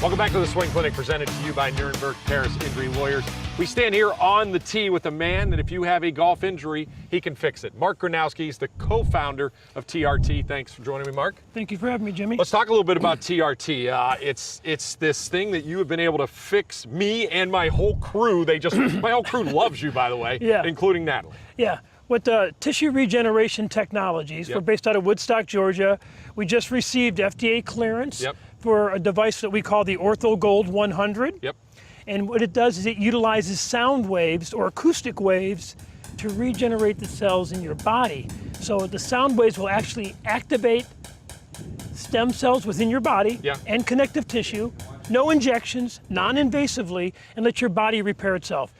Welcome back to the Swing Clinic, presented to you by Nuremberg Paris Injury Lawyers. We stand here on the tee with a man that if you have a golf injury, he can fix it. Mark Gronowski is the co-founder of TRT. Thanks for joining me, Mark. Thank you for having me, Jimmy. Let's talk a little bit about TRT. It's this thing that you have been able to fix me and my whole crew. My whole crew loves you, by the way, Yeah. including Natalie. Yeah, with tissue regeneration technologies, we're based out of Woodstock, Georgia. We just received FDA clearance for a device that we call the Ortho Gold 100. Yep. And what it does is it utilizes sound waves or acoustic waves to regenerate the cells in your body. So the sound waves will actually activate stem cells within your body and connective tissue, no injections, non-invasively, and let your body repair itself.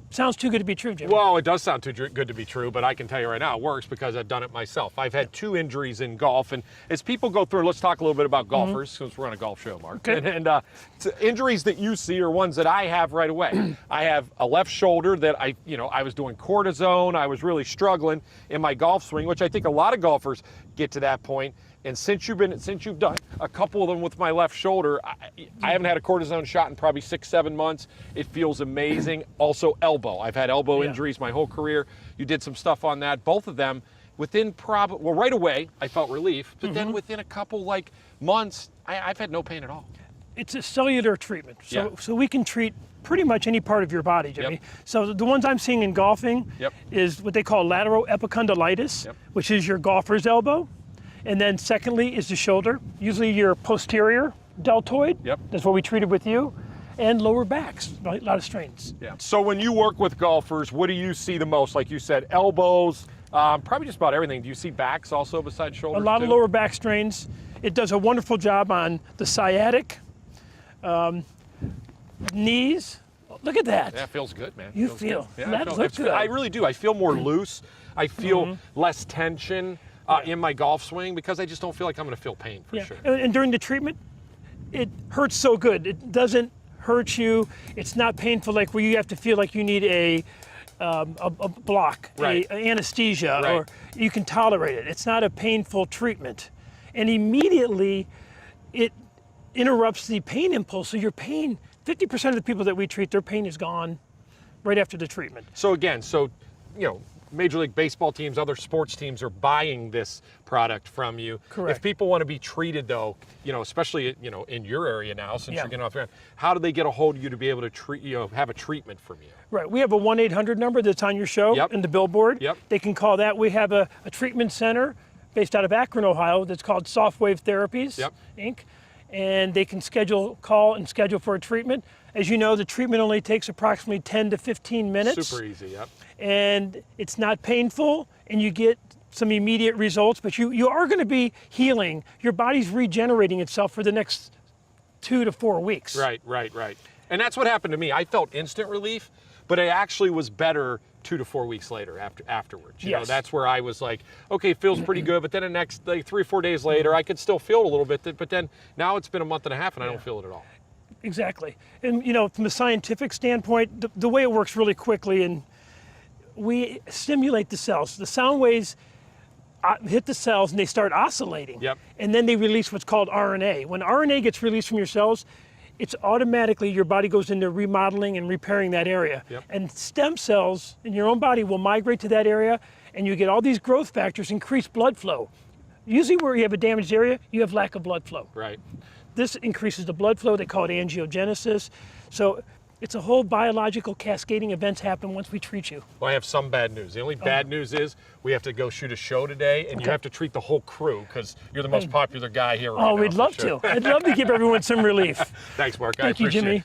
Sounds too good to be true, Jimmy. Well, it does sound too good to be true, but I can tell you right now it works because I've done it myself. I've had 2 injuries in golf, and as people go through, let's talk a little bit about golfers, since we're on a golf show, Mark. Okay. And injuries that you see are ones that I have right away. I have a left shoulder that I was doing cortisone. I was really struggling in my golf swing, which I think a lot of golfers get to that point. And since you've done a couple of them with my left shoulder, I haven't had a cortisone shot in probably 6-7 months. It feels amazing. Also elbow. I've had elbow injuries my whole career. You did some stuff on that. Both of them within right away, I felt relief. But then within a couple months, I've had no pain at all. It's a cellular treatment. So we can treat pretty much any part of your body, Jimmy. So the ones I'm seeing in golfing is what they call lateral epicondylitis, which is your golfer's elbow. And then secondly is the shoulder, usually your posterior deltoid. That's what we treated with you. And lower backs, a lot of strains. So when you work with golfers, what do you see the most? Like you said, elbows, probably just about everything. Do you see backs also besides shoulders? A lot of lower back strains. It does a wonderful job on the sciatic, knees. Look at that. That feels good, man. You feel. That looks good. I really do. I feel more loose. I feel less tension in my golf swing because I just don't feel like I'm going to feel pain for sure. And during the treatment, it hurts so good. It doesn't hurt you. It's not painful like where you have to feel like you need a block, anesthesia, or you can tolerate it. It's not a painful treatment. And immediately it interrupts the pain impulse. So your pain, 50% of the people that we treat, their pain is gone right after the treatment. So again, Major League Baseball teams, other sports teams are buying this product from you. Correct. If people want to be treated though, especially in your area now, since you're getting off the ground, how do they get a hold of you to be able to treat have a treatment from you? Right, we have a 1-800 number that's on your show in the billboard. They can call that. We have a treatment center based out of Akron, Ohio that's called SoftWave Therapies, Inc. And they can call and schedule for a treatment. As you know, the treatment only takes approximately 10 to 15 minutes. Super easy, And it's not painful, and you get some immediate results, but you are going to be healing. Your body's regenerating itself for the next 2 to 4 weeks. Right. And that's what happened to me. I felt instant relief, but it actually was better 2 to 4 weeks later afterwards. You know, that's where I was like, okay, it feels pretty good, but then the next 3 or 4 days later, I could still feel it a little bit, but then now it's been a month and a half and I don't feel it at all. Exactly. And from a scientific standpoint, the way it works really quickly, and we stimulate the cells. The sound waves hit the cells and they start oscillating. And then they release what's called RNA. When RNA gets released from your cells, it's automatically your body goes into remodeling and repairing that area. And stem cells in your own body will migrate to that area, and you get all these growth factors, increased blood flow. Usually where you have a damaged area, you have lack of blood flow. This increases the blood flow. They call it angiogenesis. So it's a whole biological cascading events happen once we treat you. Well, I have some bad news. The only bad news is we have to go shoot a show today, and you have to treat the whole crew because you're the most popular guy here right now. Oh, we'd love to. I'd love to give everyone some relief. Thanks, Mark. Thank you, Jimmy.